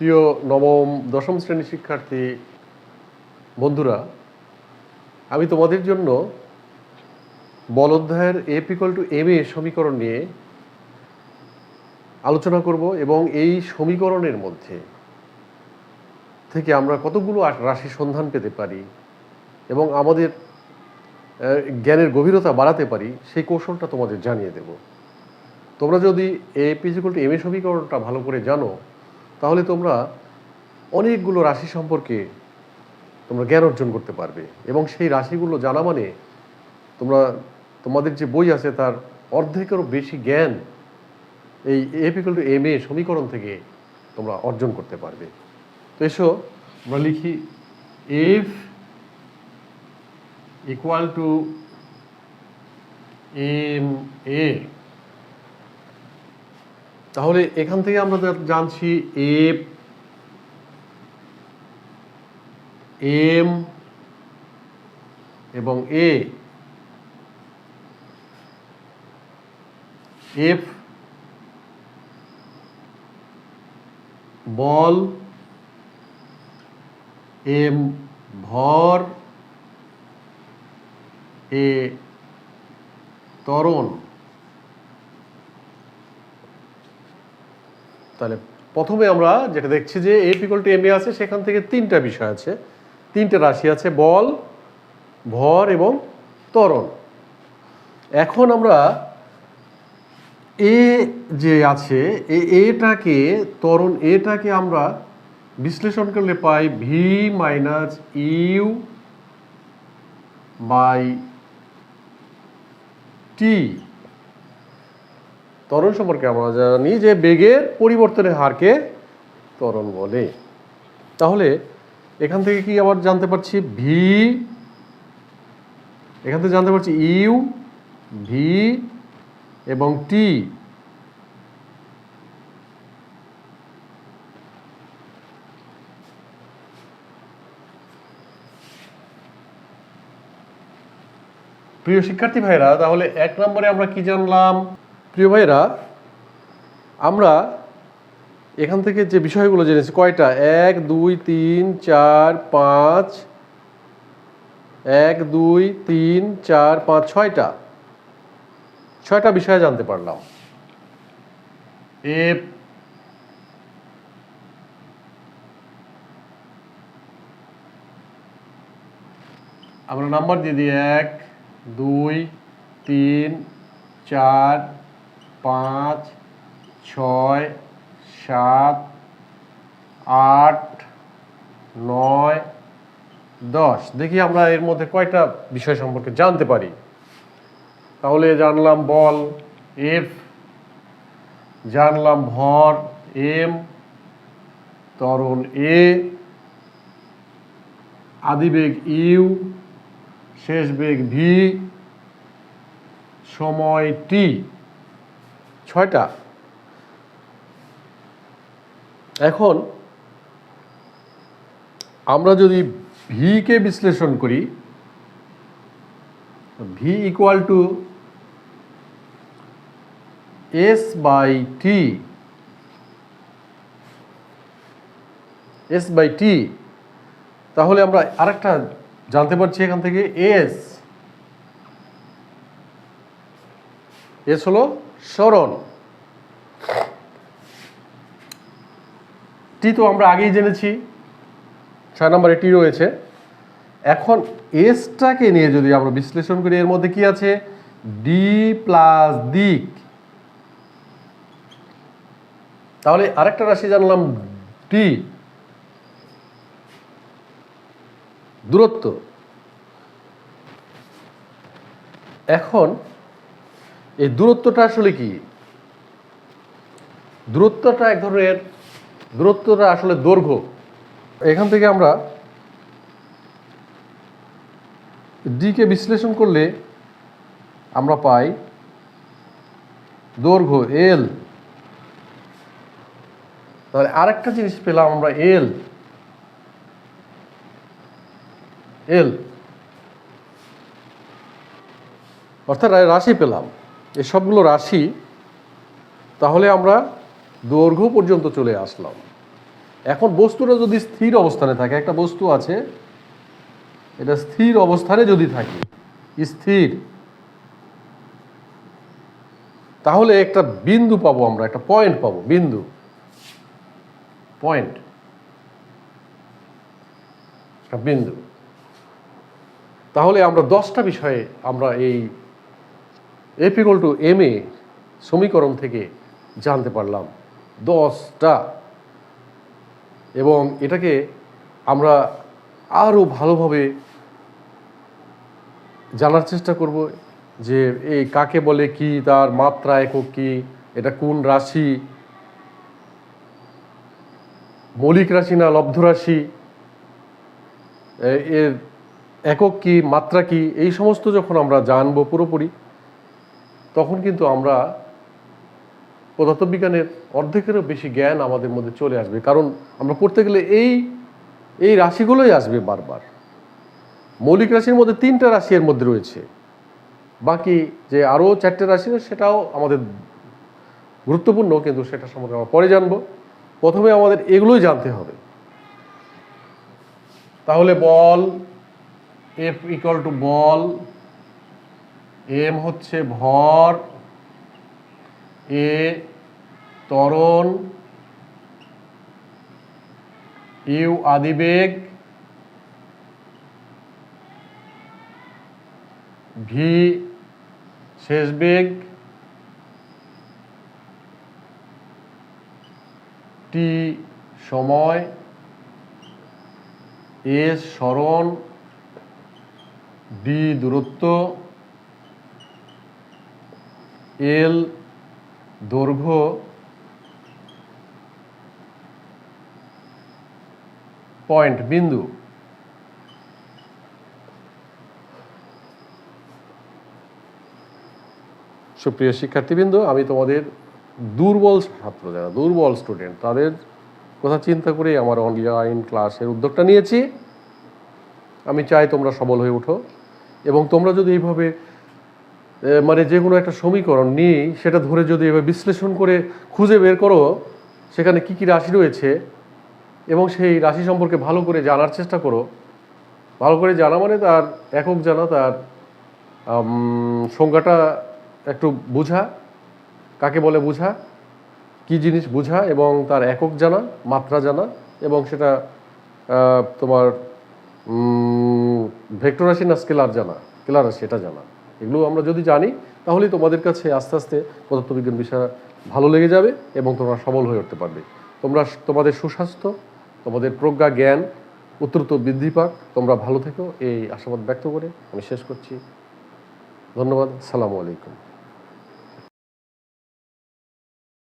প্রিয় নবম দশম শ্রেণীর শিক্ষার্থী বন্ধুরা, আমি তোমাদের জন্য বল অধ্যায়ের F=ma সমীকরণ নিয়ে আলোচনা করব এবং এই সমীকরণের মধ্যে থেকে আমরা কতগুলো রাশি সন্ধান পেতে পারি এবং আমাদের জ্ঞানের গভীরতা বাড়াতে পারি সেই কৌশলটা তোমাদের জানিয়ে দেব। তোমরা যদি F=ma সমীকরণটা ভালো করে জানো তাহলে তোমরা অনেকগুলো রাশি সম্পর্কে তোমরা জ্ঞান অর্জন করতে পারবে এবং সেই রাশিগুলো জানা মানে তোমাদের যে বই আছে তার অর্ধেকেরও বেশি জ্ঞান এই F=ma সমীকরণ থেকে তোমরা অর্জন করতে পারবে। তো এসো আমরা লিখি F=ma। তাহলে এখান থেকে আমরা জানছি F, M এবং A। F বল, M ভর, A ত্বরণ। তাহলে প্রথমে আমরা যেটা দেখছি যে F=ma আছে, সেখান থেকে তিনটা বিষয় আছে, তিনটে রাশি আছে, বল, ভর এবং ত্বরণ। এখন আমরা এ যে আছে এটাকে ত্বরণ এটাকে আমরা বিশ্লেষণ করলে পাই v-u/t। ত্বরণ সম্পর্কে আমরা জানি যে বেগের পরিবর্তনের হারকে ত্বরণ বলে। তাহলে এখান থেকে কি আবার জানতে পারছি এখান থেকে জানতে পারছি ইউ, ভি এবং টি। প্রিয় শিক্ষার্থী ভাইরা, তাহলে 1 নম্বরে আমরা কি জানলাম? প্রিয় ভাইরা, আমরা এখান থেকে যে বিষয়গুলো জেনেছি কয়টা, 1 2 3 4 5, 1 2 3 4 5 ছয়টা বিষয় জানতে পারলাম। এফ, আমরা নাম্বার দিয়ে দিই 1 2 3 4 5 6 7 8 9 10। দেখি আমরা এর মধ্যে কয়টা বিষয় সম্পর্কে জানতে পারি। তাহলে জানলাম বল এফ, জানলাম ভর এম, ত্বরণ এ, আদিবেগ ইউ, শেষ বেগ ভি, সময় টি। 6টা। এখন আমরা যদি ভি কে বিশ্লেষণ করি, ভি S/T, তাহলে আমরা আরেকটা জানতে পারছি এখান থেকে এস হলো সরণ, টি তো আমরা আগেই জেনেছি, 6 নম্বরে টি রয়েছে। এখন এসটাকে নিয়ে যদি আমরা বিশ্লেষণ করি, এর মধ্যে কি আছে, ডি প্লাস দিক। তাহলে আরেকটা রাশি জানলাম টি, দূরত্ব। এখন এই দূরত্বটা আসলে কি? দূরত্বটা আসলে দৈর্ঘ্য। এখান থেকে আমরা ডি কে বিশ্লেষণ করলে আমরা পাই দৈর্ঘ্য এল। তাহলে আরেকটা জিনিস পেলাম আমরা এল, অর্থাৎ রাশি পেলাম, এই সবগুলো রাশি। তাহলে আমরা দৈর্ঘ্য পর্যন্ত চলে আসলাম। এখন বস্তুটা যদি স্থির অবস্থানে থাকে, একটা বস্তু আছে, এটা স্থির অবস্থানে যদি থাকে, স্থির, তাহলে একটা বিন্দু পাবো, আমরা একটা পয়েন্ট পাবো, বিন্দু, পয়েন্ট, একটা বিন্দু। তাহলে আমরা 10টা বিষয়ে আমরা এই F = ma সমীকরণ থেকে জানতে পারলাম, 10টা। এবং এটাকে আমরা আরও ভালোভাবে জানার চেষ্টা করব যে এই কাকে বলে, কি তার মাত্রা একক কি, এটা কোন রাশি, মৌলিক রাশি না লব্ধ রাশি, এর একক কি, মাত্রা কি, এই সমস্ত যখন আমরা জানবো পুরোপুরি, তখন কিন্তু আমরা পদার্থবিজ্ঞানের অর্ধেকেরও বেশি জ্ঞান আমাদের মধ্যে চলে আসবে। কারণ আমরা পড়তে গেলে এই রাশিগুলোই আসবে বারবার। মৌলিক রাশির মধ্যে 3টা রাশি এর মধ্যে রয়েছে, বাকি যে আরও 4টে রাশি সেটাও আমাদের গুরুত্বপূর্ণ, কিন্তু সেটা সম্পর্কে আমরা পরে জানবো। প্রথমে আমাদের এগুলোই জানতে হবে। তাহলে বল, F = বল, m হচ্ছে ভর, a ত্বরণ, u আদিবেগ, v শেষ বেগ, t সময়, s সরণ, d দূরত্ব, l দৈর্ঘ্য, পয়েন্ট বিন্দু। সুপ্রিয় শিক্ষার্থীবৃন্দ, আমি তোমাদের দুর্বল ছাত্র, যারা দুর্বল স্টুডেন্ট, তাদের কথা চিন্তা করে আমার অনলাইন ক্লাসের উদ্যোগটা নিয়েছি। আমি চাই তোমরা সবল হয়ে ওঠো, এবং তোমরা যদি এইভাবে মানে যে কোনো একটা সমীকরণ নিয়ে সেটা ধরে যদি এভাবে বিশ্লেষণ করে খুঁজে বের করো সেখানে কি কি রাশি রয়েছে, এবং সেই রাশি সম্পর্কে ভালো করে জানার চেষ্টা করো। ভালো করে জানা মানে তার একক জানা, তার সংজ্ঞাটা একটু বুঝা, কাকে বলে বুঝা, কি জিনিস বুঝা, এবং তার একক জানা, মাত্রা জানা, এবং সেটা তোমার ভেক্টর রাশি না স্কেলার জানা, স্কেলার রাশি এটা জানা। এগুলো আমরা যদি জানি তাহলেই তোমাদের কাছে আস্তে আস্তে পদার্থবিজ্ঞান বিষয় ভালো লেগে যাবে এবং তোমরা সবল হয়ে উঠতে পারবে। তোমাদের সুস্বাস্থ্য, তোমাদের প্রজ্ঞা জ্ঞান উত্তরোত্তর বৃদ্ধি পাক, তোমরা ভালো থেকো, এই আশাবাদ ব্যক্ত করে আমি শেষ করছি। ধন্যবাদ। আসসালামু আলাইকুম।